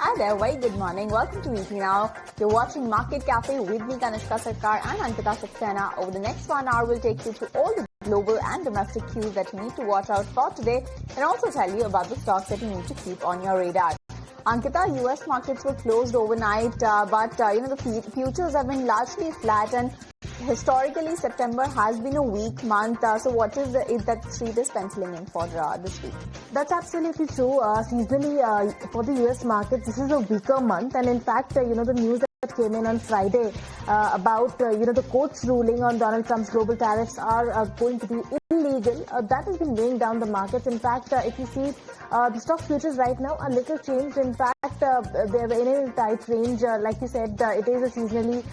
Hi there, very good morning. Welcome to ET Now. You're watching Market Cafe with me, Kanishka Sarkar and Ankita Saxena. Over the next 1 hour, we'll take you through all the global and domestic cues that you need to watch out for today and also tell you about the stocks that you need to keep on your radar. Ankita, US markets were closed overnight, but the futures have been largely flat, and historically September has been a weak month. So what is it that Street is penciling in for this week? That's absolutely true. Seasonally, for the US markets, this is a weaker month, and in fact, the news that came in on Friday about the court's ruling on Donald Trump's global tariffs are going to be illegal. That has been weighing down the markets. In fact, if you see the stock futures right now are little changed. In fact, they're in a tight range. Like you said, it is a seasonally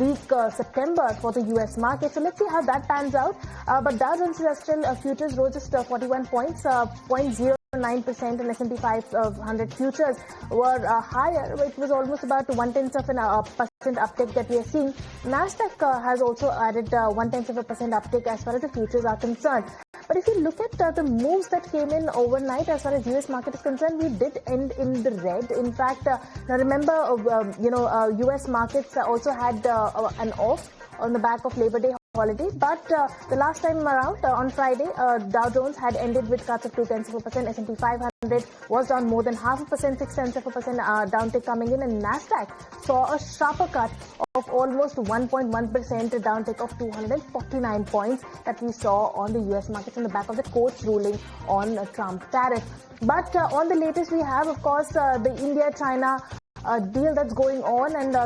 weak September for the US market. So let's see how that pans out. But Dow Jones Industrial Futures rose just 41 points, 0.09%, and S&P 500 futures were higher, which was almost about 0.1% uptick that we are seeing. Nasdaq has also added 0.1% uptick as far as the futures are concerned. But if you look at the moves that came in overnight as far as US market is concerned, we did end in the red. In fact, now remember, US markets also had an off on the back of Labor Day holiday, but the last time around on Friday, Dow Jones had ended with cuts of 0.2%. S&P 500 was down more than 0.5%, 0.6% downtick coming in, and Nasdaq saw a sharper cut of almost 1.1% downtick of 249 points that we saw on the US markets on the back of the court's ruling on Trump tariff. But on the latest, we have, of course, the India-China deal that's going on, and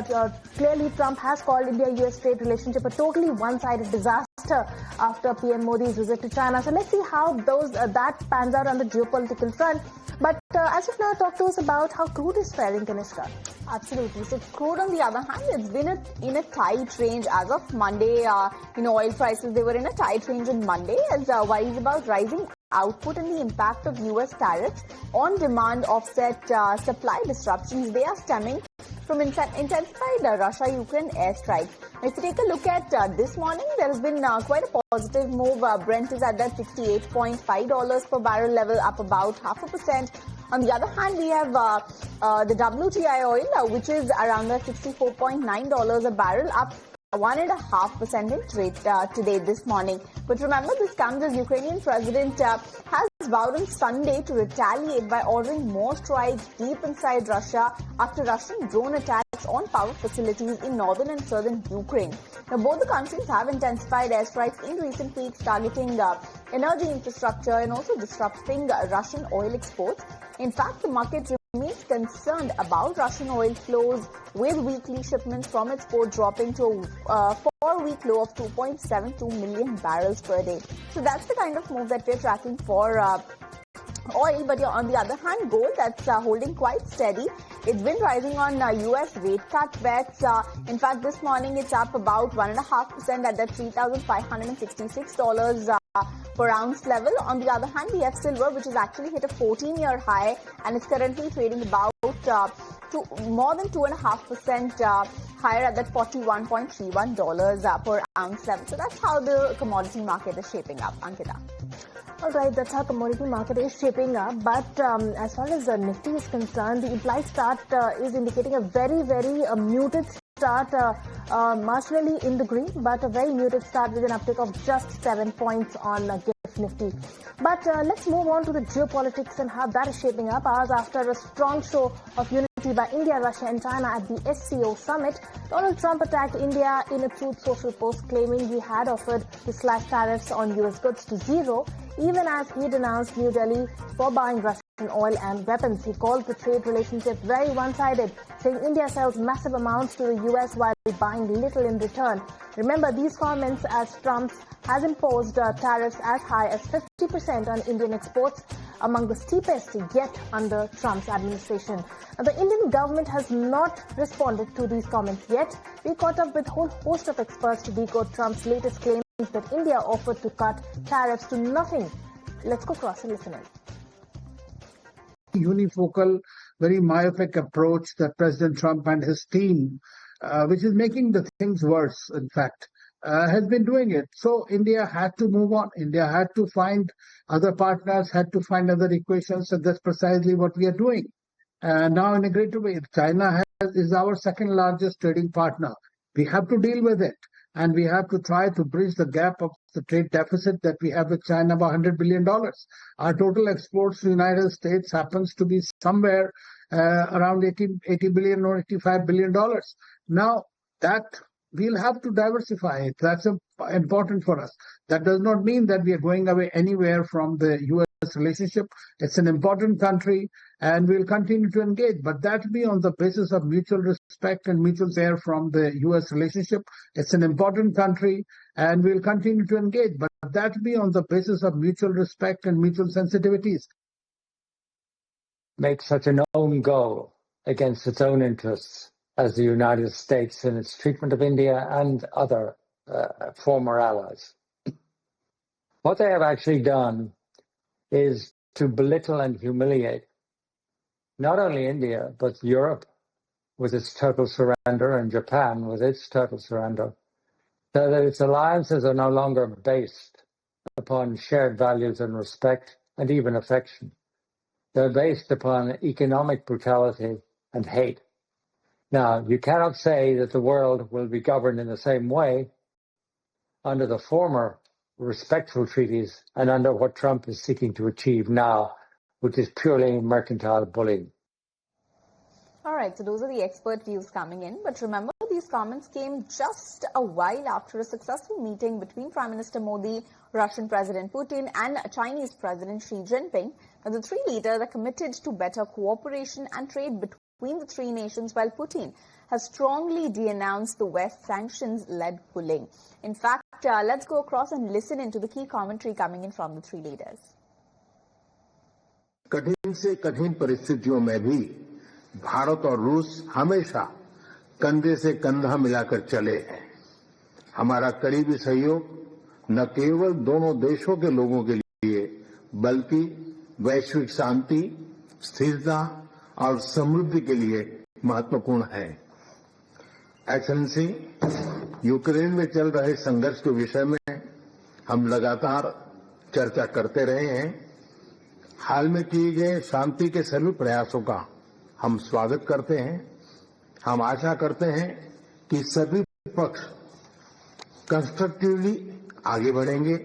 clearly Trump has called India-US trade relationship a totally one-sided disaster after PM Modi's visit to China. So let's see how that pans out on the geopolitical front. But as of now, talk to us about how crude is faring, Kanishka. Absolutely. So crude, on the other hand, it's been in a tight range as of Monday. Oil prices, they were in a tight range on Monday as worries about rising output and the impact of US tariffs on demand offset supply disruptions. They are stemming from intensified Russia-Ukraine airstrikes. If you take a look at this morning, there has been quite a positive move. Brent is at that $68.5 per barrel level, up about 0.5%. On the other hand, we have the WTI oil, which is around that $64.9 a barrel, up 1.5% in trade today, this morning. But remember, this comes as Ukrainian President has vowed on Sunday to retaliate by ordering more strikes deep inside Russia after Russian drone attacks on power facilities in northern and southern Ukraine. Now, both the countries have intensified airstrikes in recent weeks, targeting energy infrastructure and also disrupting Russian oil exports. In fact, the market remains concerned about Russian oil flows, with weekly shipments from its port dropping to a 4-week low of 2.72 million barrels per day. So that's the kind of move that we're tracking for oil. But on the other hand, gold, that's holding quite steady. It's been rising on US rate cut bets. In fact, this morning it's up about 1.5% at that $3,566 per ounce level. On the other hand, we have silver, which has actually hit a 14-year high, and it's currently trading about more than 2.5% higher at that $41.31 per ounce level. So that's how the commodity market is shaping up, Ankita. All right, that's how commodity market is shaping up. But as far as Nifty is concerned, the implied start is indicating a very, very muted start, marginally in the green, but a very muted start with an uptick of just 7 points on GIFT Nifty. But let's move on to the geopolitics and how that is shaping up. Hours after a strong show of unity by India, Russia and China at the SCO summit, Donald Trump attacked India in a Truth Social post, claiming he had offered to slash tariffs on US goods to zero, even as he denounced New Delhi for buying Russian oil and weapons. He called the trade relationship very one-sided, saying India sells massive amounts to the US while buying little in return. Remember these comments as Trump has imposed tariffs as high as 50% on Indian exports, among the steepest yet under Trump's administration. Now, the Indian government has not responded to these comments yet. We caught up with a whole host of experts to decode Trump's latest claims that India offered to cut tariffs to nothing. Let's go cross and listen in. Unifocal, very myopic approach that President Trump and his team, which is making the things worse, in fact, has been doing it. So India had to move on. India had to find other partners, had to find other equations, and that's precisely what we are doing. now in a greater way. China is our second largest trading partner. We have to deal with it. And we have to try to bridge the gap of the trade deficit that we have with China of $100 billion. Our total exports to the United States happens to be somewhere around 80 billion or $85 billion. Now, that we'll have to diversify it. That's important for us. That does not mean that we are going away anywhere from the U.S. relationship. It's an important country, and we'll continue to engage. But that will be on the basis of mutual respect and mutual care from the U.S. relationship. It's an important country, and we'll continue to engage. But that will be on the basis of mutual respect and mutual sensitivities. Make such an own goal against its own interests as the United States in its treatment of India and other former allies. What they have actually done is to belittle and humiliate not only India, but Europe with its total surrender and Japan with its total surrender, so that its alliances are no longer based upon shared values and respect and even affection. They're based upon economic brutality and hate. Now, you cannot say that the world will be governed in the same way under the former respectful treaties and under what Trump is seeking to achieve now, which is purely mercantile bullying. All right, so those are the expert views coming in. But remember, these comments came just a while after a successful meeting between Prime Minister Modi, Russian President Putin, and Chinese President Xi Jinping. Now, the three leaders are committed to better cooperation and trade between the three nations, while Putin has strongly denounced the West sanctions-led pulling. In fact, let's go across and listen into the key commentary coming in from the three leaders. कठिन से कठिन परिस्थितियों में भी भारत और रूस हमेशा कंधे से कंधा मिलाकर चले हैं। हमारा करीबी सहयोग न केवल दोनों देशों के लोगों के लिए बल्कि वैश्विक शांति, स्थिरता और समृद्धि के लिए महत्वपूर्ण है। एक्सेलेंसी, यूक्रेन में चल रहे संघर्ष के विषय में हम लगातार चर्चा करते रहे हैं। हाल में किए गए शांति के सभी प्रयासों का हम स्वागत करते हैं। हम आशा करते हैं कि सभी पक्ष कंस्ट्रक्टिवली आगे बढ़ेंगे।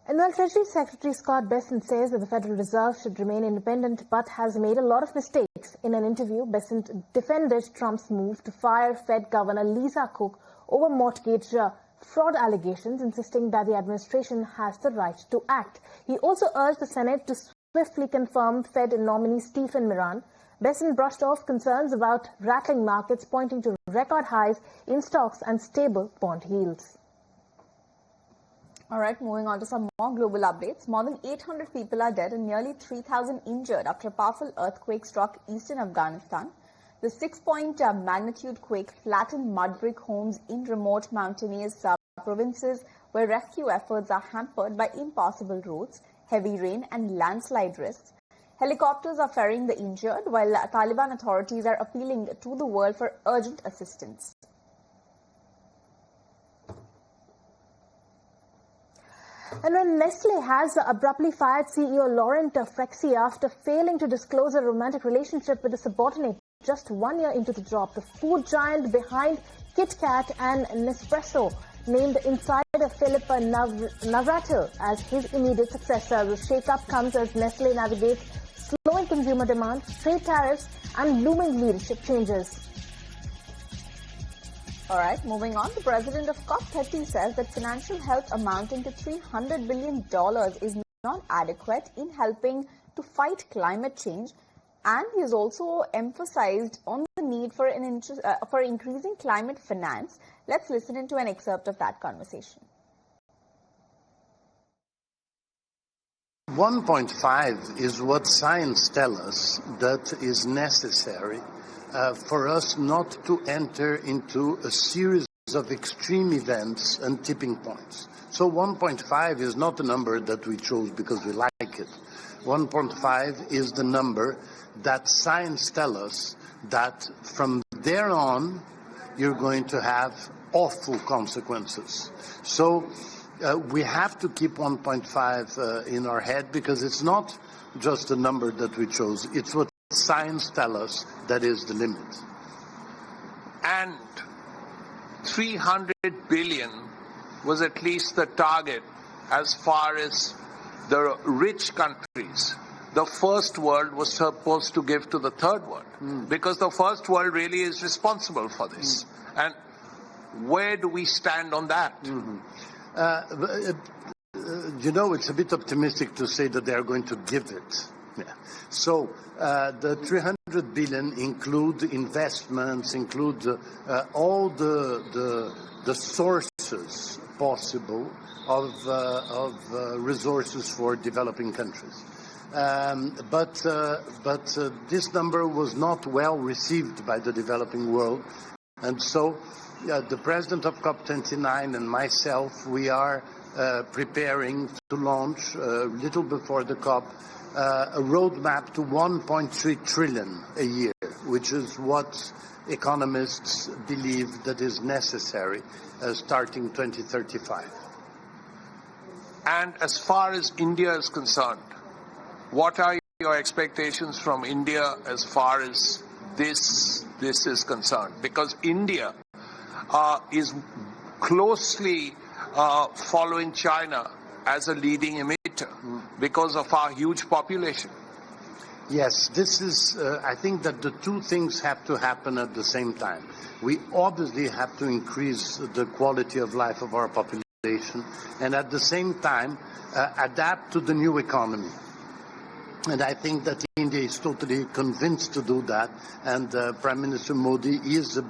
And while Treasury Secretary Scott Bessent says that the Federal Reserve should remain independent but has made a lot of mistakes, in an interview, Bessent defended Trump's move to fire Fed Governor Lisa Cook over mortgage fraud allegations, insisting that the administration has the right to act. He also urged the Senate to swiftly confirm Fed nominee Stephen Miran. Bessent brushed off concerns about rattling markets, pointing to record highs in stocks and stable bond yields. All right, moving on to some more global updates. More than 800 people are dead and nearly 3,000 injured after a powerful earthquake struck eastern Afghanistan. The 6-point magnitude quake flattened mud brick homes in remote mountainous provinces where rescue efforts are hampered by impassable roads, heavy rain and landslide risks. Helicopters are ferrying the injured, while Taliban authorities are appealing to the world for urgent assistance. And when Nestle has abruptly fired CEO Laurent Fexi after failing to disclose a romantic relationship with a subordinate just 1 year into the job, the food giant behind Kit Kat and Nespresso named insider Philip Navratil as his immediate successor. The shake-up comes as Nestle navigates slowing consumer demand, trade tariffs and looming leadership changes. All right, moving on. The president of COP30 says that financial help amounting to $300 billion is not adequate in helping to fight climate change, and he has also emphasized on the need for increasing climate finance. Let's listen into an excerpt of that conversation. 1.5 is what science tells us that is necessary for us not to enter into a series of extreme events and tipping points. So 1.5 is not a number that we chose because we like it. 1.5 is the number that science tells us that from there on you're going to have awful consequences. So we have to keep 1.5 in our head, because it's not just a number that we chose. It's what science tells us that is the limit. And 300 billion was at least the target as far as the rich countries. The first world was supposed to give to the third world, because the first world really is responsible for this. And where do we stand on that? You know, it's a bit optimistic to say that they are going to give it. Yeah. So the 300 billion include investments, include all the sources possible of resources for developing countries. But this number was not well received by the developing world, and so the president of COP29 and myself, we are preparing to launch a little before the COP a roadmap to 1.3 trillion a year, which is what economists believe that is necessary starting 2035. And as far as India is concerned, what are your expectations from India as far as this is concerned? Because India is closely following China as a leading emitter because of our huge population. Yes, this is, I think that the two things have to happen at the same time. We obviously have to increase the quality of life of our population, and at the same time adapt to the new economy. And I think that India is totally convinced to do that, and Prime Minister Modi is a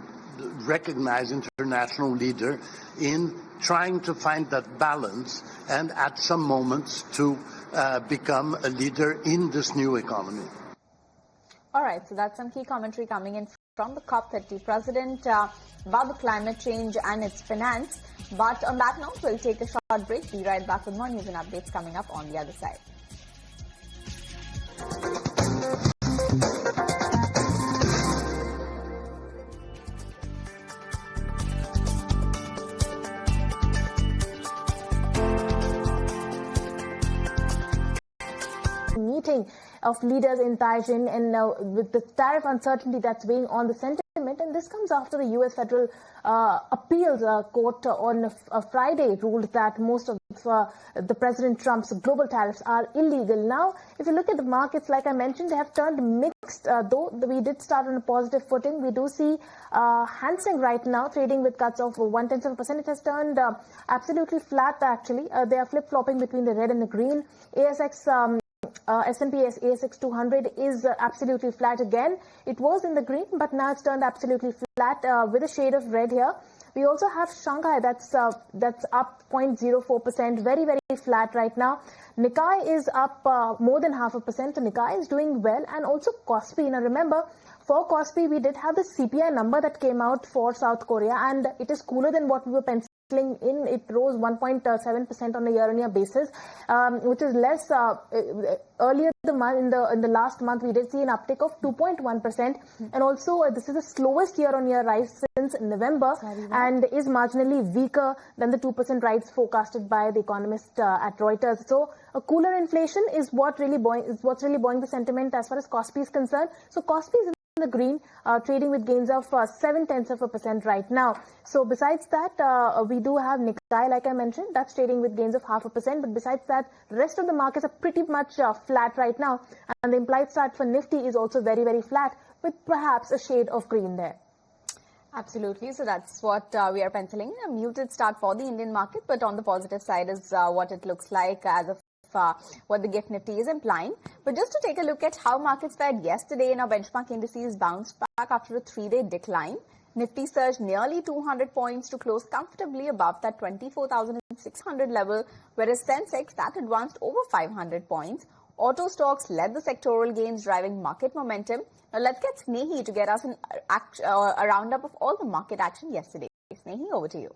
recognized international leader in trying to find that balance, and at some moments to become a leader in this new economy. All right, so that's some key commentary coming in from the COP30 president about the climate change and its finance. But on that note, we'll take a short break. Be right back with more news and updates coming up on the other side. Meeting of leaders in Beijing, and with the tariff uncertainty that's weighing on the sentiment, and this comes after the U.S. Federal Appeals Court on Friday ruled that most of the President Trump's global tariffs are illegal. Now, if you look at the markets, like I mentioned, they have turned mixed. Though we did start on a positive footing, we do see Hang Seng right now trading with cuts of 0.1%. It has turned absolutely flat, actually. They are flip-flopping between the red and the green. ASX S&P ASX 200 is absolutely flat again. It was in the green, but now it's turned absolutely flat with a shade of red here. We also have Shanghai that's up 0.04%, very, very flat right now. Nikkei is up more than 0.5%. So Nikkei is doing well, and also Kospi. Now remember, for Kospi, we did have the CPI number that came out for South Korea, and it is cooler than what we were penciling in. It rose 1.7% on a year-on-year basis, which is less. Earlier in the last month, we did see an uptick of 2.1%, and also this is the slowest year-on-year rise since November, and is marginally weaker than the 2% rise forecasted by the economist at Reuters. So a cooler inflation is what's really buoying the sentiment as far as Kospi is concerned. So Kospi is in the green, trading with gains of 0.7% right now. So besides that, we do have Nikkei, like I mentioned, that's trading with gains of 0.5%. But besides that, the rest of the markets are pretty much flat right now. And the implied start for Nifty is also very, very flat, with perhaps a shade of green there. Absolutely. So that's what we are penciling. A muted start for the Indian market, but on the positive side is what it looks like as of what the GIFT Nifty is implying. But just to take a look at how markets fared yesterday, in our benchmark indices bounced back after a 3-day decline. Nifty surged nearly 200 points to close comfortably above that 24,600 level, whereas Sensex that advanced over 500 points. Auto stocks led the sectoral gains, driving market momentum. Now let's get Snehi to get us a roundup of all the market action yesterday. Snehi, over to you.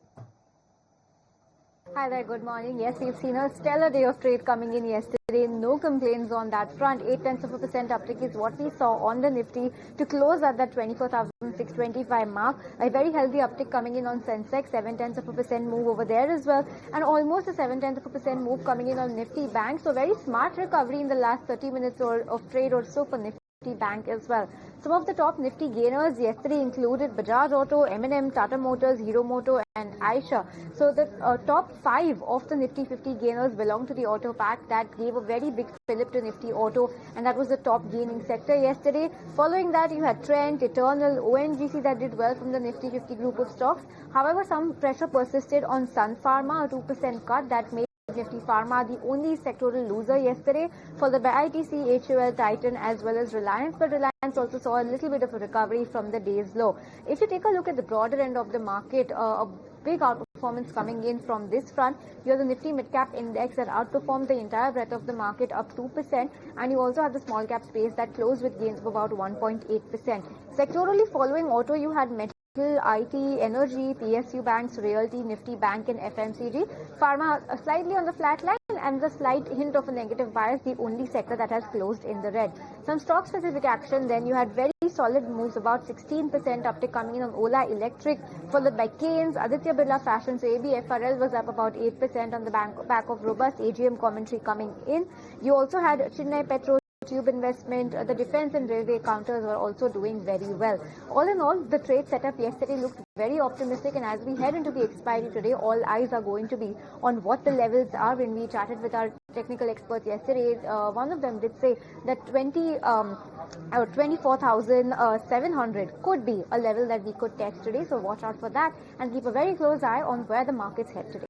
Hi there, good morning. Yes, we've seen a stellar day of trade coming in yesterday. yesterday. No complaints on that front. 0.8% uptick is what we saw on the Nifty to close at that 24,625 mark. A very healthy uptick coming in on Sensex, 0.7% move over there as well, and almost a 0.7% move coming in on Nifty Bank. So very smart recovery in the last 30 minutes of trade or so for Nifty Bank as well. Some of the top Nifty gainers yesterday included Bajaj Auto, M&M, Tata Motors, Hero Moto and Aisha. So the top 5 of the Nifty 50 gainers belong to the auto pack. That gave a very big fillip to Nifty Auto, and that was the top gaining sector yesterday. Following that, you had Trent, Eternal, ONGC that did well from the Nifty 50 group of stocks. However, some pressure persisted on Sun Pharma, a 2% cut that made Nifty Pharma the only sectoral loser yesterday, followed by ITC, HUL, Titan as well as Reliance, but Reliance also saw a little bit of a recovery from the day's low. If you take a look at the broader end of the market, a big outperformance coming in from this front. You have the Nifty Mid-Cap Index that outperformed the entire breadth of the market, up 2%, and you also have the small cap space that closed with gains of about 1.8%. Sectorally following auto, you had metal, IT, energy, PSU banks, realty, Nifty Bank and FMCG. Pharma slightly on the flat line and the slight hint of a negative bias, the only sector that has closed in the red. Some stock specific action, then you had very solid moves, about 16% uptick coming in on Ola Electric, followed by Keynes, Aditya Birla Fashion. So ABFRL was up about 8% on the back of robust AGM commentary coming in. You also had Chennai Petro, Tube Investment, the defense and railway counters were also doing very well. All in all, the trade setup yesterday looked very optimistic, and as we head into the expiry today, all eyes are going to be on what the levels are. When we chatted with our technical experts yesterday, one of them did say that 24,700 could be a level that we could test today. So watch out for that and keep a very close eye on where the markets head today.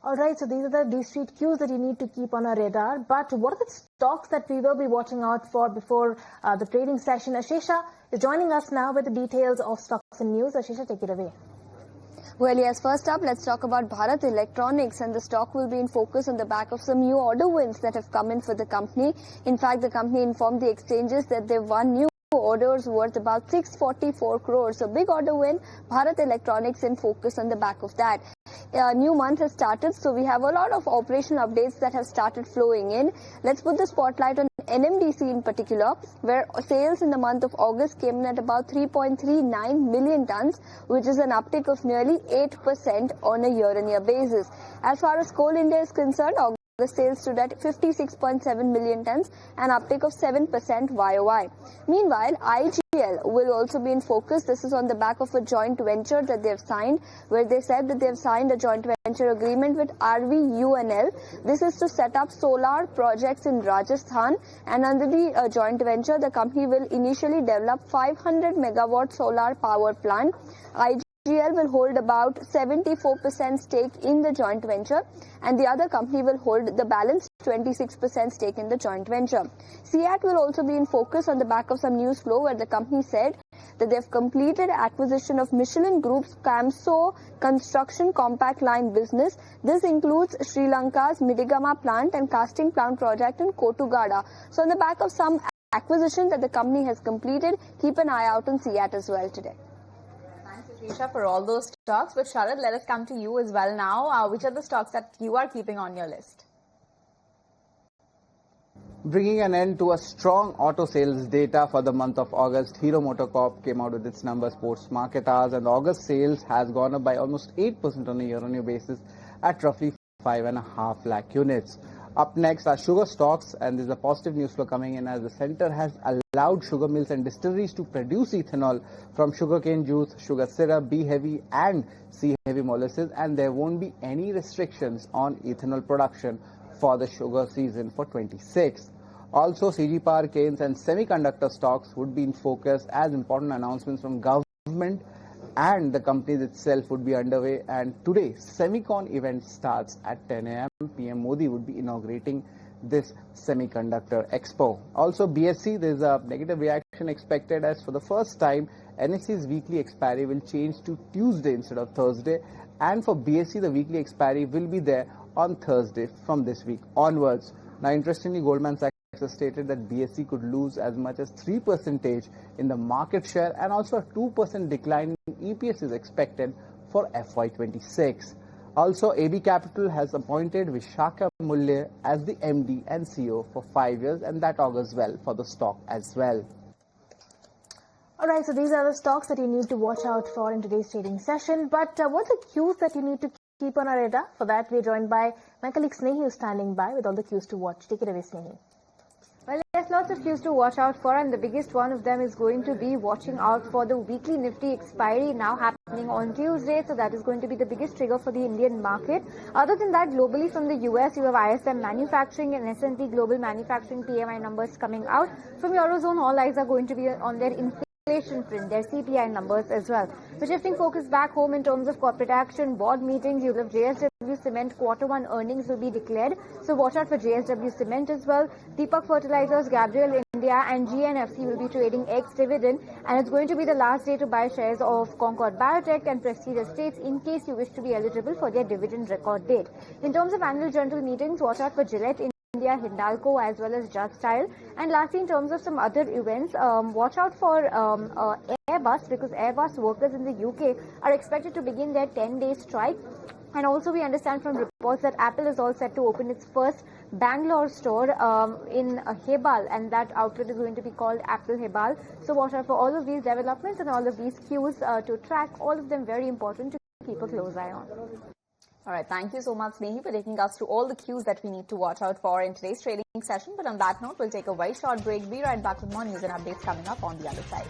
Alright, so these are the D-Street cues that you need to keep on our radar. But what are the stocks that we will be watching out for before the trading session? Ashesha is joining us now with the details of stocks and news. Ashesha, take it away. Well, yes, first up, let's talk about Bharat Electronics, and the stock will be in focus on the back of some new order wins that have come in for the company. In fact, the company informed the exchanges that they've won new orders worth about 644 crores. So big order win, Bharat Electronics in focus on the back of that. New month has started, so we have a lot of operational updates that have started flowing in. Let's put the spotlight on NMDC in particular, where sales in the month of August came in at about 3.39 million tons, which is an uptick of nearly 8% on a year-on-year basis. As far as Coal India is concerned, the sales stood at 56.7 million tons, an uptick of 7% YOY. Meanwhile, IGL will also be in focus. This is on the back of a joint venture that they have signed, where they said that they have signed a joint venture agreement with RVUNL. This is to set up solar projects in Rajasthan, and under the joint venture, the company will initially develop 500 megawatt solar power plant. IGL will hold about 74% stake in the joint venture, and the other company will hold the balance 26% stake in the joint venture. CEAT will also be in focus on the back of some news flow, where the company said that they have completed acquisition of Michelin Group's Camso construction compact line business. This includes Sri Lanka's Midigama plant and casting plant project in Kotugada. So on the back of some acquisition that the company has completed, keep an eye out on CEAT as well today. Ashesha, for all those stocks. But Sharad, let us come to you as well now. Which are the stocks that you are keeping on your list? Bringing an end to a strong auto sales data for the month of August, Hero MotoCorp came out with its numbers post market hours, and August sales has gone up by almost 8% on a year-on-year basis at roughly 5.5 lakh units. Up next are sugar stocks, and there's a positive news flow coming in as the centre has allowed sugar mills and distilleries to produce ethanol from sugarcane juice, sugar syrup, B-heavy and C-heavy molasses, and there won't be any restrictions on ethanol production for the sugar season for 26. Also, CG Power, Keynes and semiconductor stocks would be in focus as important announcements from government and the companies itself would be underway, and today Semicon event starts at 10 a.m. PM Modi would be inaugurating this semiconductor expo. Also BSE, there is a negative reaction expected as for the first time NSE's weekly expiry will change to Tuesday instead of Thursday, and for BSE the weekly expiry will be there on Thursday from this week onwards. Now interestingly, Goldman Sachs has stated that BSE could lose as much as 3% in the market share, and also a 2% decline in EPS is expected for FY26. Also, AB Capital has appointed Vishakha Mulya as the MD and CEO for 5 years, and that augurs well for the stock as well. Alright, so these are the stocks that you need to watch out for in today's trading session. But what are the cues that you need to keep on our radar? For that, we're joined by my colleague Snehi, who's standing by with all the cues to watch. Take it away, Snehi. Well, there's lots of cues to watch out for, and the biggest one of them is going to be watching out for the weekly Nifty expiry now happening on Tuesday. So that is going to be the biggest trigger for the Indian market. Other than that, globally from the US, you have ISM manufacturing and S&P global manufacturing PMI numbers coming out. From Eurozone, all eyes are going to be on their inflation print, their CPI numbers as well. So shifting focus back home in terms of corporate action, board meetings, you'll have JSW Cement Q1 earnings will be declared. So watch out for JSW Cement as well. Deepak Fertilizers, Gabriel India and GNFC will be trading ex-dividend, and it's going to be the last day to buy shares of Concord Biotech and Prestige Estates in case you wish to be eligible for their dividend record date. In terms of annual general meetings, watch out for Gillette India, Hindalco as well as Just Style. And lastly, in terms of some other events, watch out for Airbus, because Airbus workers in the UK are expected to begin their 10-day strike. And also we understand from reports that Apple is all set to open its first Bangalore store in Hebal, and that outlet is going to be called Apple Hebal. So watch out for all of these developments and all of these cues to track, all of them very important to keep a close eye on. All right, thank you so much, Snehi, for taking us through all the cues that we need to watch out for in today's trading session. But on that note, we'll take a very short break. Be right back with more news and updates coming up on the other side.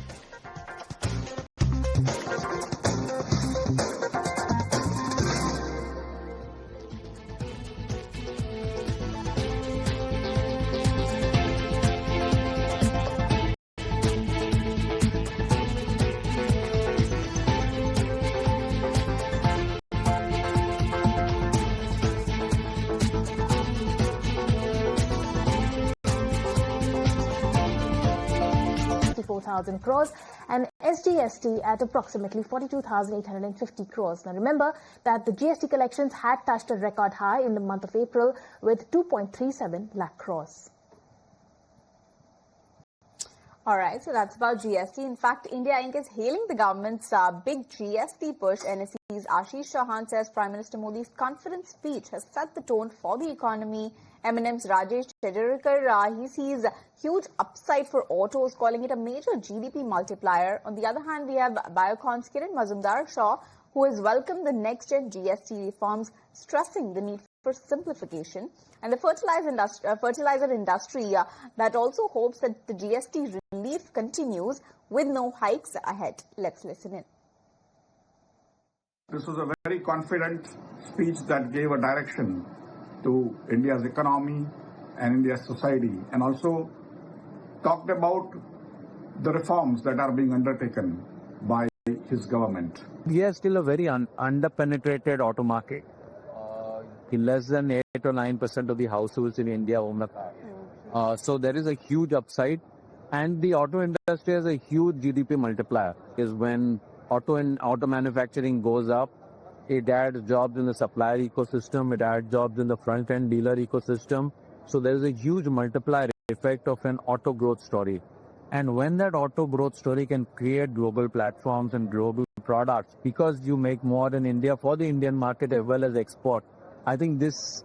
Crores and SGST at approximately 42,850 crores. Now remember that the GST collections had touched a record high in the month of April with 2.37 lakh crores. All right, so that's about GST. In fact, India Inc. is hailing the government's big GST push. NSE's Ashish Chauhan says Prime Minister Modi's confidence speech has set the tone for the economy. M&M's Rajesh Chedurkar, he sees huge upside for autos, calling it a major GDP multiplier. On the other hand, we have Biocon's Kiran Mazumdar-Shaw, who has welcomed the next-gen GST reforms, stressing the need for simplification. And the fertilizer industry that also hopes that the GST relief continues with no hikes ahead. Let's listen in. This was a very confident speech that gave a direction to India's economy and India's society, and also talked about the reforms that are being undertaken by his government. India is still a very under-penetrated auto market. Less than 8 or 9% of the households in India own a car. So there is a huge upside, and the auto industry has a huge GDP multiplier. Is when auto manufacturing goes up, it adds jobs in the supplier ecosystem, it adds jobs in the front-end dealer ecosystem. So there is a huge multiplier effect of an auto growth story. And when that auto growth story can create global platforms and global products, because you make more in India for the Indian market as well as export, I think this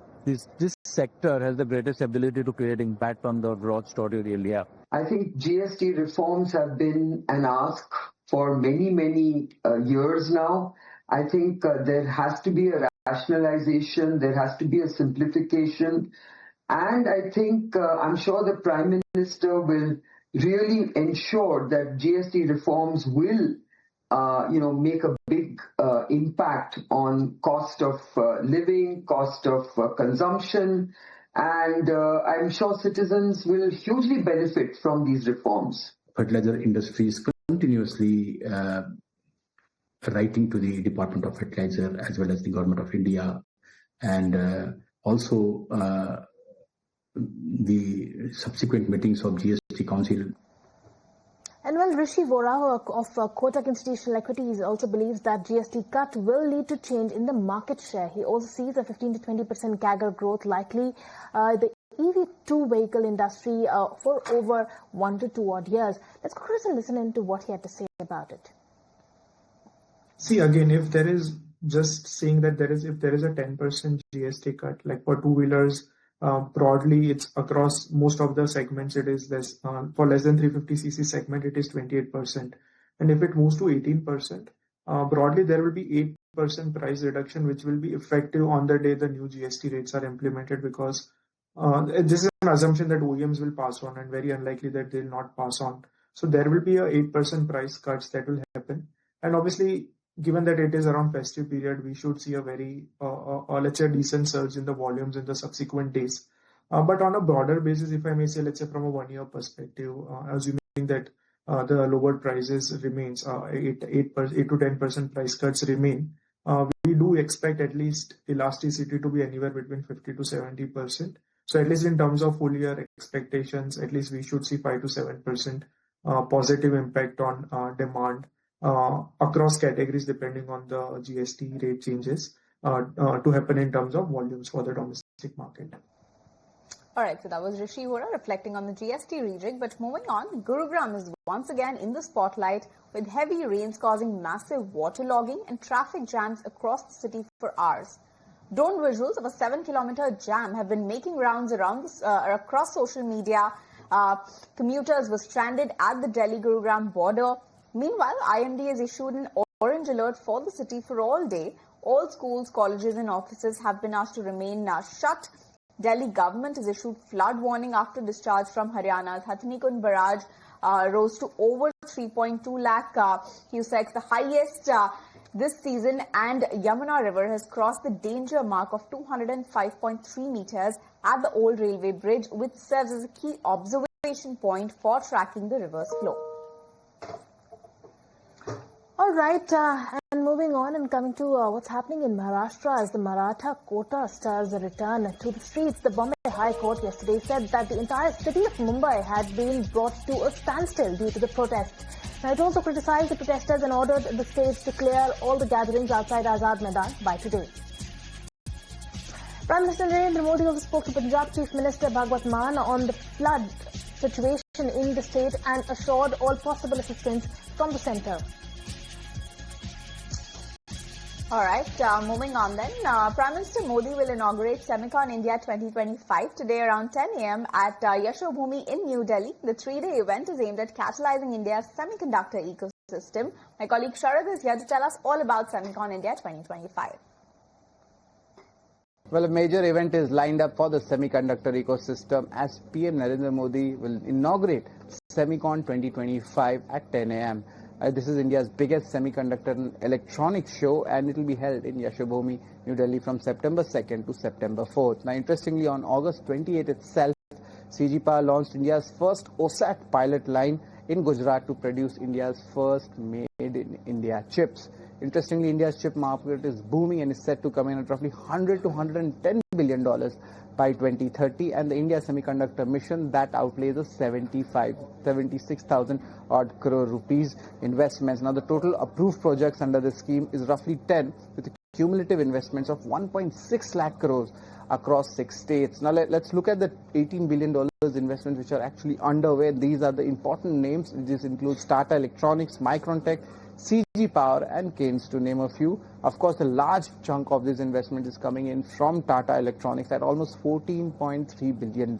sector has the greatest ability to create impact on the growth story really. I think GST reforms have been an ask for many years now. I think there has to be a rationalization, there has to be a simplification, and I think I'm sure the Prime Minister will really ensure that GST reforms will make a big impact on cost of living, cost of consumption, and I'm sure citizens will hugely benefit from these reforms. Fertilizer industry is continuously writing to the Department of Fertilizer as well as the Government of India, and also the subsequent meetings of GST Council. And well, Rishi Vora of Kotak Institutional Equities also believes that GST cut will lead to change in the market share. He also sees a 15 to 20% CAGR growth likely. The EV2 vehicle industry for over 1 to 2 odd years. Let's go and listen in to what he had to say about it. See, again, if there is just saying that if there is a 10% GST cut, like for two-wheelers, broadly it's across most of the segments. It is less for less than 350cc segment. It is 28%, and if it moves to 18%, broadly there will be 8% price reduction, which will be effective on the day the new GST rates are implemented. Because this is an assumption that OEMs will pass on, and very unlikely that they'll not pass on. So there will be a 8% price cuts that will happen, and obviously, given that it is around festive period, we should see a very, let's say, a decent surge in the volumes in the subsequent days. But on a broader basis, if I may say, let's say from a 1 year perspective, assuming that the lower prices remains, 8 to 10% price cuts remain, we do expect at least elasticity to be anywhere between 50 to 70%. So at least in terms of full year expectations, at least we should see 5 to 7% positive impact on demand across categories depending on the GST rate changes to happen in terms of volumes for the domestic market. All right, so that was Rishi Vora reflecting on the GST rejig. But moving on, Gurugram is once again in the spotlight with heavy rains causing massive waterlogging and traffic jams across the city for hours. Drone visuals of a 7-kilometer jam have been making rounds across social media. Commuters were stranded at the Delhi-Gurugram border. Meanwhile, IMD has issued an orange alert for the city for all day. All schools, colleges and offices have been asked to remain shut. Delhi government has issued flood warning after discharge from Haryana's Hathnikund barrage rose to over 3.2 lakh cusecs, the highest this season, and Yamuna River has crossed the danger mark of 205.3 meters at the old railway bridge, which serves as a key observation point for tracking the river's flow. All right, and moving on and coming to what's happening in Maharashtra as the Maratha quota stars return to the streets. The Bombay High Court yesterday said that the entire city of Mumbai had been brought to a standstill due to the protests. Now, it also criticized the protesters and ordered the state to clear all the gatherings outside Azad Maidan by today. Prime Minister Narendra Modi also spoke to Punjab Chief Minister Bhagwat Mann on the flood situation in the state and assured all possible assistance from the centre. All right, moving on then. Prime Minister Modi will inaugurate Semicon India 2025 today around 10 a.m. at Yashobhoomi in New Delhi. The three-day event is aimed at catalyzing India's semiconductor ecosystem. My colleague Sharad is here to tell us all about Semicon India 2025. Well, a major event is lined up for the semiconductor ecosystem as PM Narendra Modi will inaugurate Semicon 2025 at 10 a.m. This is India's biggest semiconductor and electronics show, and it will be held in Yashobhoomi, New Delhi from September 2nd to September 4th. Now, interestingly, on August 28th itself, CG Power launched India's first OSAT pilot line in Gujarat to produce India's first made-in-India chips. Interestingly, India's chip market is booming and is set to come in at roughly $100 to $110 billion by 2030, and the India Semiconductor Mission that outlays a 76,000 odd crore rupees investments. Now, the total approved projects under the scheme is roughly 10, with cumulative investments of 1.6 lakh crores across 6 states. Now, let's look at the $18 billion investments which are actually underway. These are the important names. This includes Tata Electronics, Microntech, CG Power and Keynes, to name a few. Of course, a large chunk of this investment is coming in from Tata Electronics at almost $14.3 billion.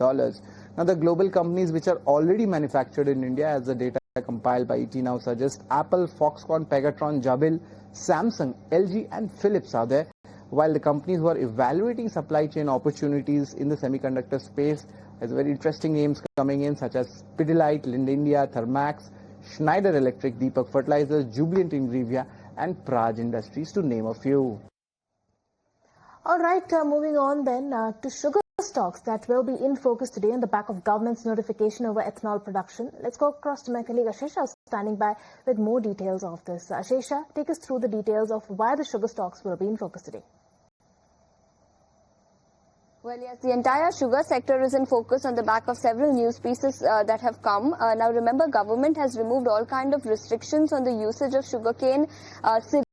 Now, the global companies which are already manufactured in India, as the data compiled by ET now suggests, Apple, Foxconn, Pegatron, Jabil, Samsung, LG and Philips are there, while the companies who are evaluating supply chain opportunities in the semiconductor space has very interesting names coming in, such as Pidilite, Lind India, Thermax, Schneider Electric, Deepak Fertilizers, Jubilant Ingrevia and Praj Industries, to name a few. All right, moving on then to sugar stocks that will be in focus today on the back of government's notification over ethanol production. Let's go across to my colleague Ashesha, standing by with more details of this. Ashesha, take us through the details of why the sugar stocks will be in focus today. Well, yes, the entire sugar sector is in focus on the back of several news pieces that have come. Now, remember, government has removed all kind of restrictions on the usage of sugarcane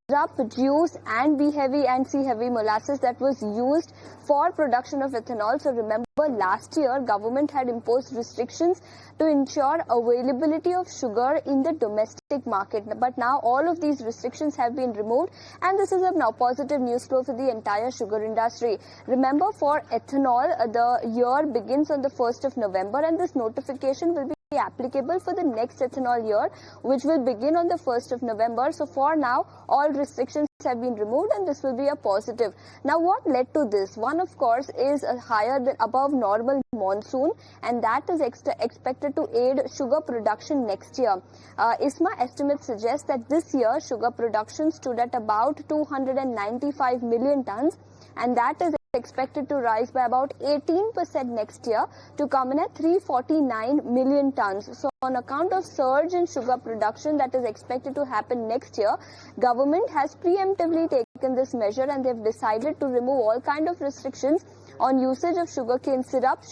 syrup, juice and B-heavy and C-heavy molasses that was used for production of ethanol. So remember, last year government had imposed restrictions to ensure availability of sugar in the domestic market. But now all of these restrictions have been removed, and this is a now positive news flow for the entire sugar industry. Remember, for ethanol, the year begins on the 1st of November, and this notification will be applicable for the next ethanol year, which will begin on the 1st of November. So for now, all restrictions have been removed, and this will be a positive. Now, what led to this? One, of course, is a higher than above normal monsoon, and that is expected to aid sugar production next year. ISMA estimates suggest that this year sugar production stood at about 295 million tons, and that is expected to rise by about 18% next year to come in at 349 million tons. So on account of surge in sugar production that is expected to happen next year, government has preemptively taken this measure, and they've decided to remove all kind of restrictions on usage of sugarcane syrup,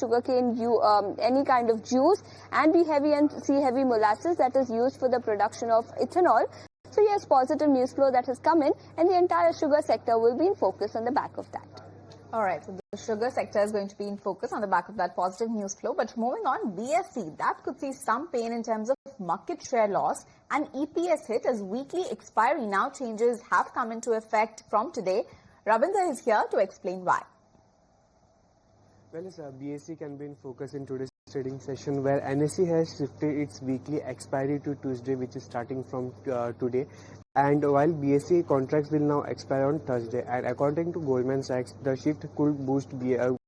any kind of juice, and B-heavy and C-heavy molasses that is used for the production of ethanol. So yes, positive news flow that has come in, and the entire sugar sector will be in focus on the back of that. All right, so the sugar sector is going to be in focus on the back of that positive news flow. But moving on, BSE, that could see some pain in terms of market share loss and EPS hit as weekly expiry now changes have come into effect from today. Ravinder is here to explain why. Well, BSE can be in focus in today's trading session, where NSE has shifted its weekly expiry to Tuesday, which is starting from today. And while BSE contracts will now expire on Thursday, and according to Goldman Sachs, the shift could cost BSE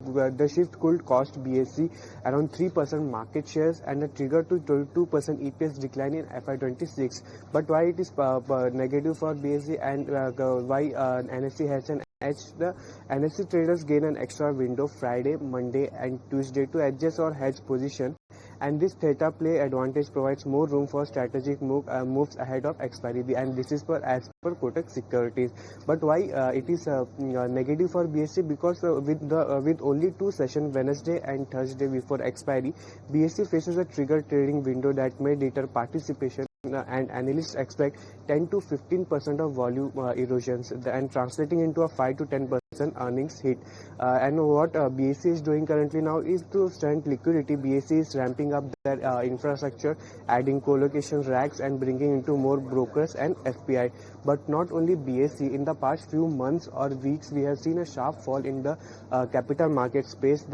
around 3% market shares and a trigger to 2% EPS decline in FY26. But why it is negative for BSE, and why NSE has an edge? The NSE traders gain an extra window Friday, Monday, and Tuesday to adjust or hedge position. And this theta play advantage provides more room for strategic moves ahead of expiry, and this is as per Kotak Securities. But why it is negative for BSE? Because with only 2 sessions, Wednesday and Thursday before expiry, BSE faces a trigger trading window that may deter participation, and analysts expect 10 to 15% of volume erosions, and translating into a 5 to 10% earnings hit. And what BSE is doing currently now is to strengthen liquidity. BSE is ramping up their infrastructure, adding co-location racks and bringing into more brokers and FPI. But not only BSE, in the past few months or weeks, we have seen a sharp fall in the capital market space.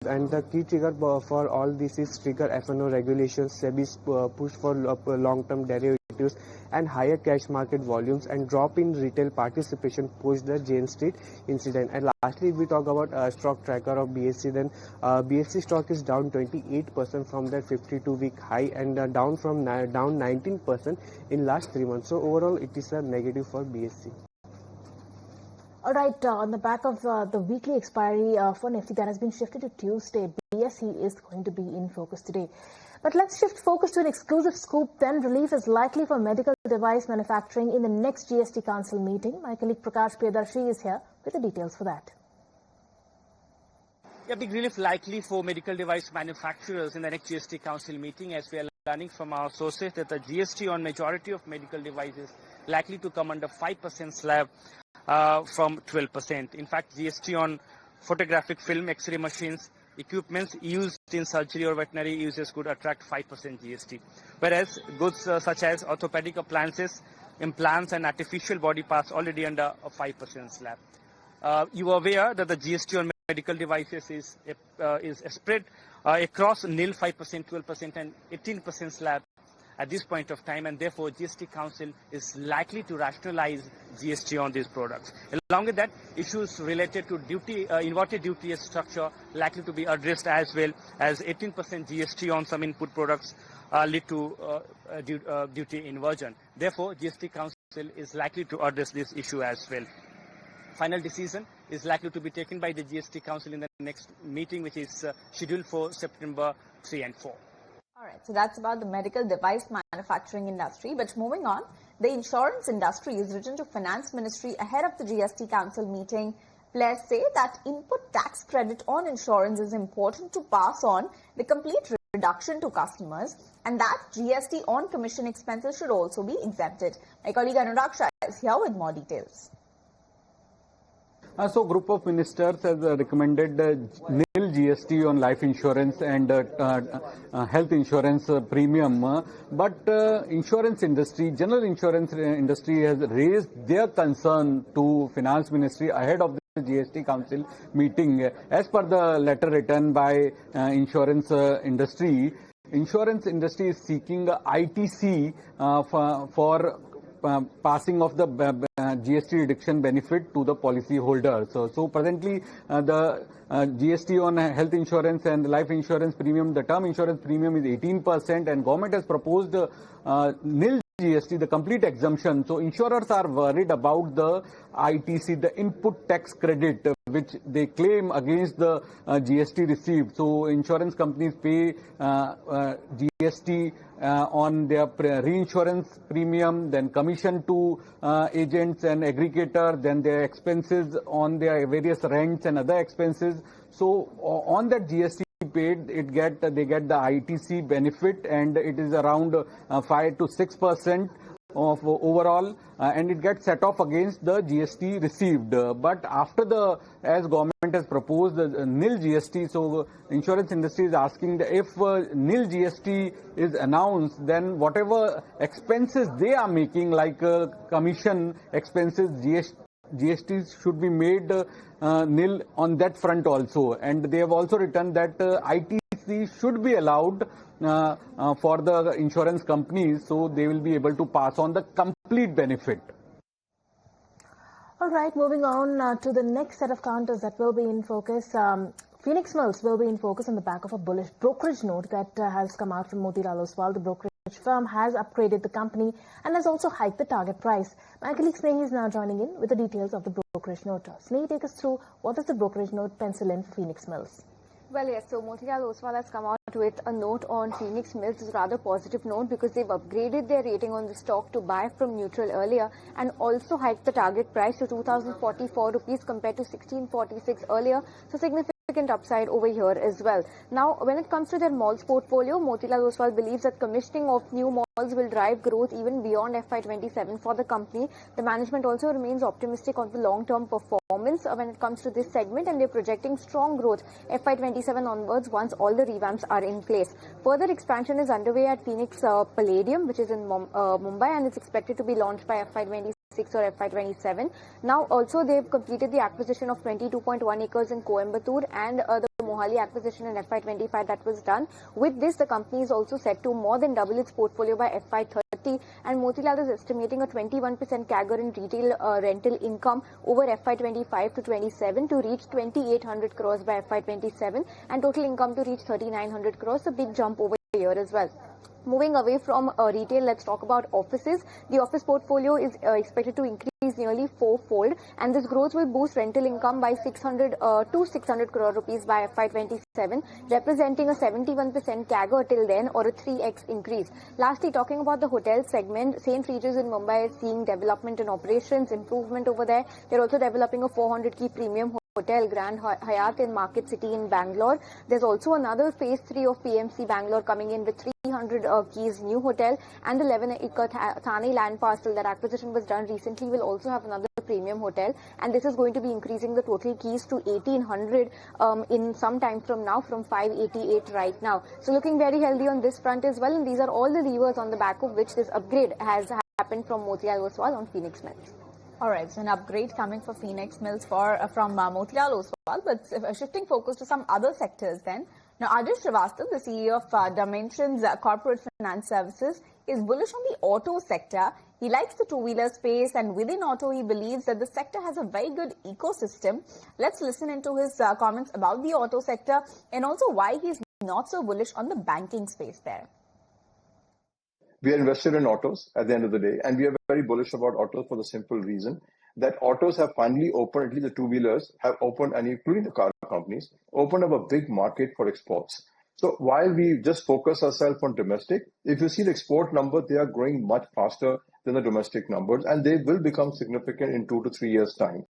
And the key trigger for all this is trigger F&O regulations, SEBI's push for long-term derivatives, and higher cash market volumes, and drop in retail participation post the Jane Street incident. And lastly, if we talk about stock tracker of BSE, then BSE stock is down 28% from their 52-week high, and down 19% in last 3 months. So overall, it is a negative for BSE. All right, on the back of the weekly expiry for Nifty that has been shifted to Tuesday, BSE is going to be in focus today. But let's shift focus to an exclusive scoop. Then relief is likely for medical device manufacturing in the next GST Council meeting. My colleague Prakash Priyadarshi is here with the details for that. Yeah, big relief likely for medical device manufacturers in the next GST Council meeting, as we are learning from our sources that the GST on majority of medical devices likely to come under 5% slab from 12%. In fact, GST on photographic film, X-ray machines, equipments used in surgery or veterinary uses could attract 5% GST. Whereas goods such as orthopedic appliances, implants and artificial body parts already under a 5% slab. You are aware that the GST on medical devices is spread across nil 5%, 12% and 18% slab at this point of time, and therefore GST Council is likely to rationalize GST on these products. Along with that, issues related to duty, inverted duty structure likely to be addressed, as well as 18% GST on some input products lead to duty inversion. Therefore, GST Council is likely to address this issue as well. Final decision is likely to be taken by the GST Council in the next meeting, which is scheduled for September 3 and 4. All right, so that's about the medical device manufacturing industry. But moving on, the insurance industry is written to Finance Ministry ahead of the GST Council meeting. Players say that input tax credit on insurance is important to pass on the complete reduction to customers, and that GST on commission expenses should also be exempted. My colleague Anurag Shah is here with more details. So group of ministers has recommended nil GST on life insurance and health insurance premium. But insurance industry, general insurance industry has raised their concern to finance ministry ahead of the GST Council meeting. As per the letter written by insurance industry is seeking ITC for passing of the GST reduction benefit to the policy holder. So presently the GST on health insurance and life insurance premium, the term insurance premium is 18%, and government has proposed nil GST, the complete exemption. So insurers are worried about the ITC, the input tax credit, which they claim against the GST received. So insurance companies pay GST on their reinsurance premium, then commission to agents and aggregator, then their expenses on their various rents and other expenses. So on that GST paid, they get the ITC benefit, and it is around 5 to 6% of overall, and it gets set off against the GST received. But after as government has proposed nil GST, so insurance industry is asking that if nil GST is announced, then whatever expenses they are making, like commission expenses, GST should be made nil on that front also. And they have also written that ITC should be allowed for the insurance companies, so they will be able to pass on the complete benefit. All right, moving on to the next set of counters that will be in focus. Phoenix Mills will be in focus on the back of a bullish brokerage note that has come out from Motilal Oswal. The brokerage firm has upgraded the company and has also hiked the target price. My colleague Snehi is now joining in with the details of the brokerage note. Snehi, take us through what does the brokerage note pencil in for Phoenix Mills? Well, yes, so Motilal Oswal has come out with a note on Phoenix Mills. It's a rather positive note because they've upgraded their rating on the stock to buy from neutral earlier and also hiked the target price to 2,044 rupees compared to 1,646 earlier. So significant upside over here as well. Now, when it comes to their malls portfolio, Motilal Oswal believes that commissioning of new malls will drive growth even beyond FY27 for the company. The management also remains optimistic on the long-term performance when it comes to this segment, and they're projecting strong growth FY27 onwards once all the revamps are in place. Further expansion is underway at Phoenix Palladium, which is in Mumbai, and it's expected to be launched by FY26 or FY27. Now also they've completed the acquisition of 22.1 acres in Coimbatore and the Mohali acquisition in FY25 that was done. With this, the company is also set to more than double its portfolio by FY30, and Motilal is estimating a 21% CAGR in retail rental income over FY25 to 27 to reach 2,800 crores by FY27, and total income to reach 3,900 crores, a big jump over here as well. Moving away from retail, let's talk about offices. The office portfolio is expected to increase nearly fourfold, and this growth will boost rental income by 600 crore rupees by FY27, representing a 71% CAGR till then, or a 3x increase. Lastly, talking about the hotel segment, St. Regis in Mumbai is seeing development in operations, improvement over there. They're also developing a 400-key premium hotel, Grand Hyatt in Market City in Bangalore. There's also another phase 3 of PMC Bangalore coming in with 300 keys new hotel, and the 11-acre Thane land parcel that acquisition was done recently will also have another premium hotel, and this is going to be increasing the total keys to 1,800 in some time from now, from 588 right now. So looking very healthy on this front as well, and these are all the levers on the back of which this upgrade has happened from Motilal Oswal on Phoenix Mills. All right, so an upgrade coming for Phoenix Mills from Motilal Oswal, but shifting focus to some other sectors then. Now, Ajay Srivastava, the CEO of Dimensions Corporate Finance Services, is bullish on the auto sector. He likes the two-wheeler space, and within auto, he believes that the sector has a very good ecosystem. Let's listen into his comments about the auto sector and also why he's not so bullish on the banking space there. We are invested in autos at the end of the day, and we are very bullish about autos for the simple reason that autos have finally opened, at least the two-wheelers have opened, and including the car companies, opened up a big market for exports. So while we just focus ourselves on domestic, if you see the export numbers, they are growing much faster than the domestic numbers, and they will become significant in 2 to 3 years' time.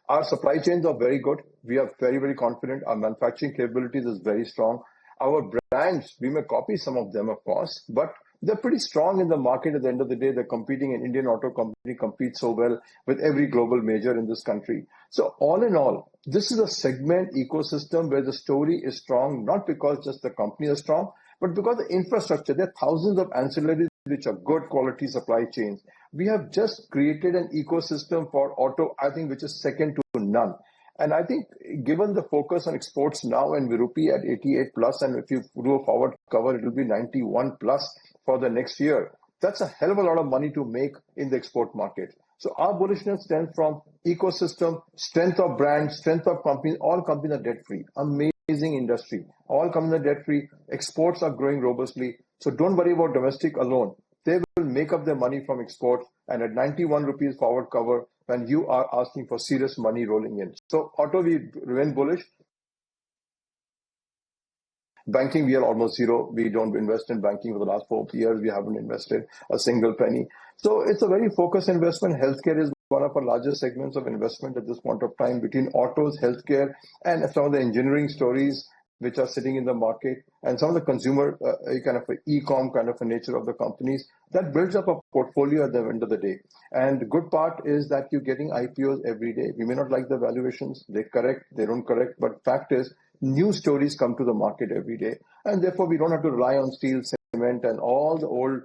Our supply chains are very good. We are very, very confident. Our manufacturing capabilities is very strong. Our brands, we may copy some of them, of course, but they're pretty strong in the market at the end of the day. They're competing, an Indian auto company competes so well with every global major in this country. So all in all, this is a segment ecosystem where the story is strong, not because just the company is strong, but because the infrastructure, there are thousands of ancillaries which are good quality supply chains. We have just created an ecosystem for auto, I think, which is second to none. And I think given the focus on exports now and with rupee at 88 plus, and if you do a forward cover, it will be 91 plus for the next year. That's a hell of a lot of money to make in the export market. So our bullishness stems from ecosystem, strength of brand, strength of companies. All companies are debt free. Amazing industry. All companies are debt free. Exports are growing robustly. So don't worry about domestic alone. They will make up their money from exports, and at 91 rupees forward cover, when you are asking for serious money rolling in. So auto, we remain bullish. Banking, we are almost zero. We don't invest in banking for the last 4 years. We haven't invested a single penny. So it's a very focused investment. Healthcare is one of our largest segments of investment at this point of time, between autos, healthcare, and some of the engineering stories which are sitting in the market, and some of the consumer kind of e-com kind of a nature of the companies. That builds up a portfolio at the end of the day. And the good part is that you're getting IPOs every day. We may not like the valuations. They correct, they don't correct. But fact is, new stories come to the market every day. And therefore, we don't have to rely on steel, cement, and all the old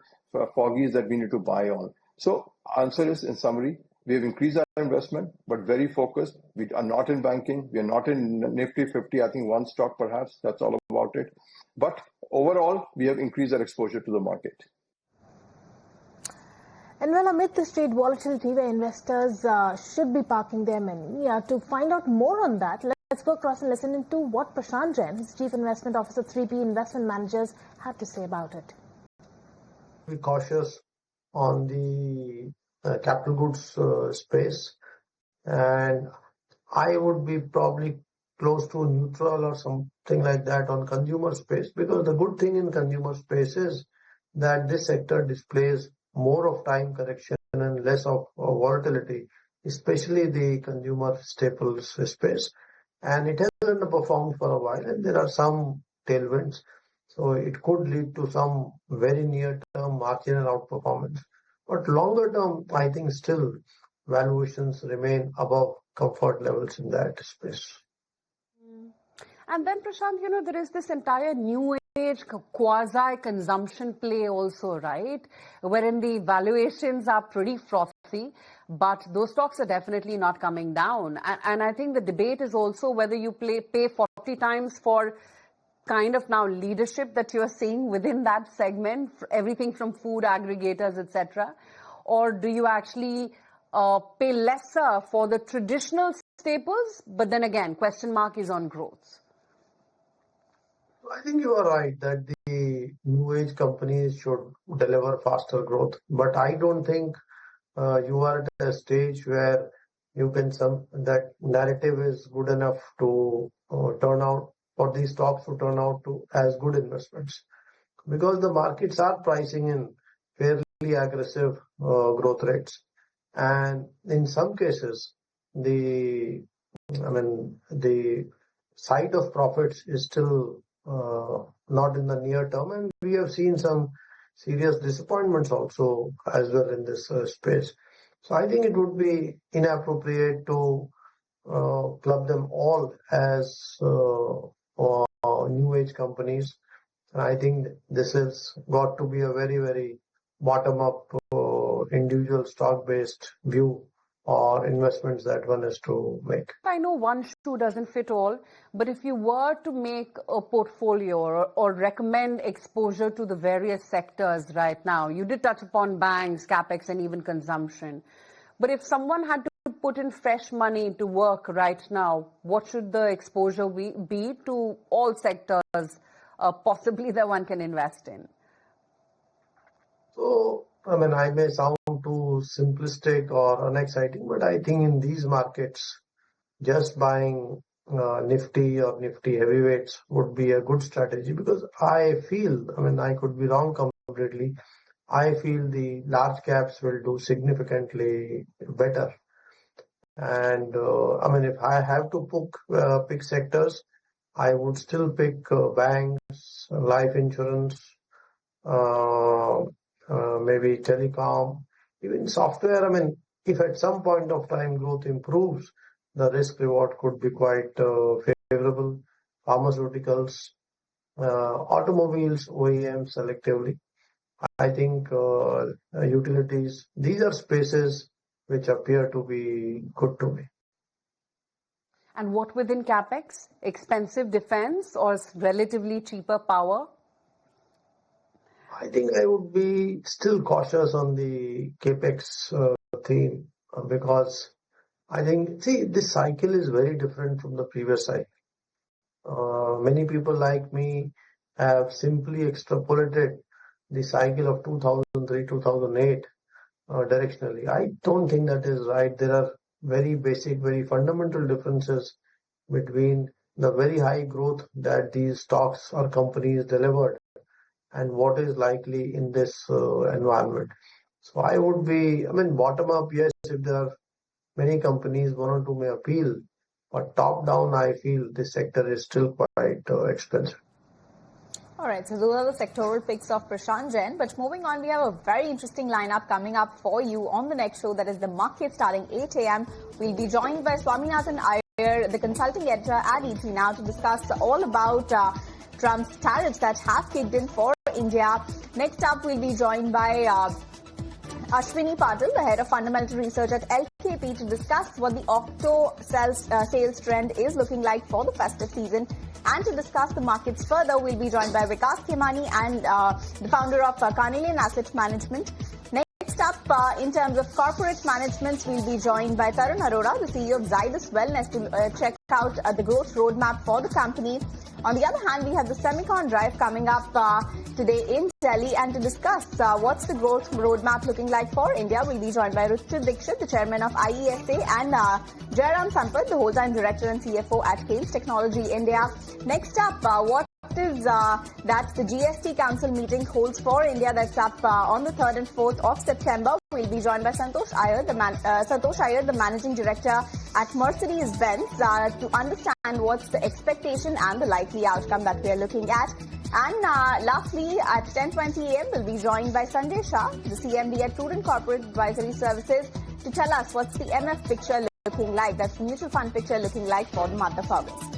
foggies that we need to buy on. So answer is, in summary, we have increased our investment, but very focused. We are not in banking. We are not in Nifty 50. I think one stock perhaps. That's all about it. But overall, we have increased our exposure to the market. And well, amid this trade volatility, where investors should be parking their money, to find out more on that, let's go across and listen into what Prashant Jain, his Chief Investment Officer, 3P Investment Managers, had to say about it. Be cautious on the capital goods space, and I would be probably close to neutral or something like that on consumer space, because the good thing in consumer space is that this sector displays more of time correction and less of volatility, especially the consumer staples space. And it has underperformed for a while, and there are some tailwinds. So it could lead to some very near-term marginal outperformance. But longer term, I think still valuations remain above comfort levels in that space. And then, Prashant, there is this entire new age quasi-consumption play also, right? Wherein the valuations are pretty frothy, but those stocks are definitely not coming down. And I think the debate is also whether you pay 40 times for kind of now leadership that you're seeing within that segment, everything from food aggregators, etc., or do you actually pay lesser for the traditional staples? But then again, question mark is on growth. I think you are right that the new age companies should deliver faster growth, but I don't think you are at a stage where you can that narrative is good enough to turn out for these stocks to turn out to as good investments, because the markets are pricing in fairly aggressive growth rates, and in some cases the sight of profits is still not in the near term, and we have seen some serious disappointments also as well in this space. So I think it would be inappropriate to club them all as new age companies. And I think this has got to be a very, very bottom-up individual stock-based view or investments that one has to make. I know one shoe doesn't fit all, but if you were to make a portfolio or recommend exposure to the various sectors right now, you did touch upon banks, capex, and even consumption. But if someone had to put in fresh money to work right now, what should the exposure be to all sectors possibly that one can invest in? So, I may sound too simplistic or unexciting, but I think in these markets, just buying Nifty or Nifty heavyweights would be a good strategy, because I feel, I could be wrong completely, I feel the large caps will do significantly better. And if I have to pick sectors, I would still pick banks, life insurance, maybe telecom, even software. I mean, if at some point of time growth improves, the risk reward could be quite favorable. Pharmaceuticals, automobiles, OEMs selectively. I think utilities, these are spaces which appear to be good to me. And what within CapEx? Expensive defense or relatively cheaper power? I think I would be still cautious on the capex theme because I think, see, this cycle is very different from the previous cycle. Many people like me have simply extrapolated the cycle of 2003-2008 directionally. I don't think that is right. There are very basic, very fundamental differences between the very high growth that these stocks or companies delivered and what is likely in this environment. So I would be, I mean, bottom up, yes, if there are many companies, one or two may appeal, but top down, I feel this sector is still quite expensive. All right, so those are the sectoral picks of Prashant Jain. But moving on, we have a very interesting lineup coming up for you on the next show. That is the market starting 8 a.m. We'll be joined by Swaminathan Iyer, the consulting editor at ET Now, to discuss all about Trump's tariffs that have kicked in for India. Next up, we'll be joined by Ashwini Patil, the head of fundamental research at LKP, to discuss what the auto sales trend is looking like for the festive season. And to discuss the markets further, we'll be joined by Vikas Khemani and the founder of Carnelian Asset Management. Next up, in terms of corporate management, we'll be joined by Tarun Arora, the CEO of Zydus Wellness, to check out the growth roadmap for the company. On the other hand, we have the Semicon Drive coming up today in Delhi, and to discuss what's the growth roadmap looking like for India, we'll be joined by Ruchir Dixit, the chairman of IESA, and Jairam Sampath, the whole-time director and CFO at Kales Technology India. Next up, what is that the GST Council meeting holds for India? That's up on the 3rd and 4th of September. We'll be joined by Santosh Iyer, the managing director at Mercedes-Benz, to understand what's the expectation and the likely outcome that we are looking at. And lastly, at 10:20 a.m., we'll be joined by Sanjay Shah, the CMD at Prudent Corporate Advisory Services, to tell us what's the MF picture looking like, that's the mutual fund picture looking like for the month of August.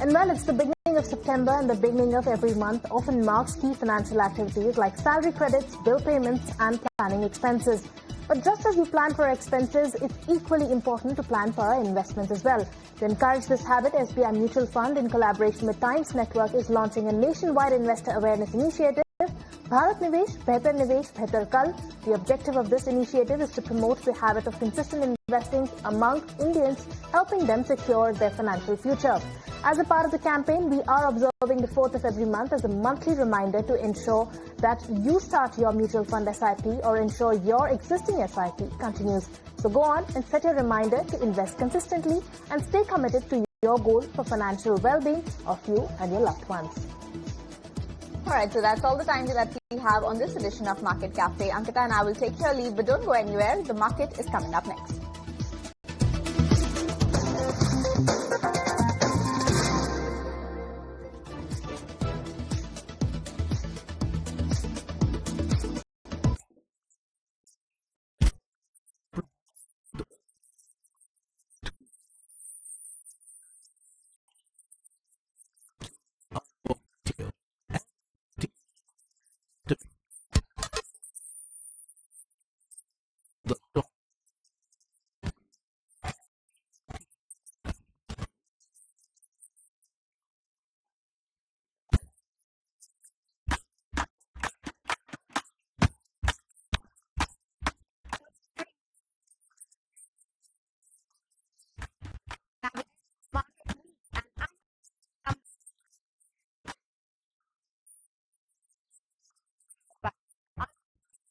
And well, it's the beginning of September, and the beginning of every month often marks key financial activities like salary credits, bill payments and planning expenses. But just as we plan for our expenses, it's equally important to plan for our investments as well. To encourage this habit, SBI Mutual Fund, in collaboration with Times Network, is launching a nationwide investor awareness initiative, Bharat Nivesh, Behtar Nivesh, Behtar Kal. The objective of this initiative is to promote the habit of consistent investing among Indians, helping them secure their financial future. As a part of the campaign, we are observing the 4th of every month as a monthly reminder to ensure that you start your mutual fund SIP or ensure your existing SIP continues. So go on and set a reminder to invest consistently and stay committed to your goal for financial well-being of you and your loved ones. All right, so that's all the time that we have on this edition of Market Cafe. Ankita and I will take your leave, but don't go anywhere. The market is coming up next.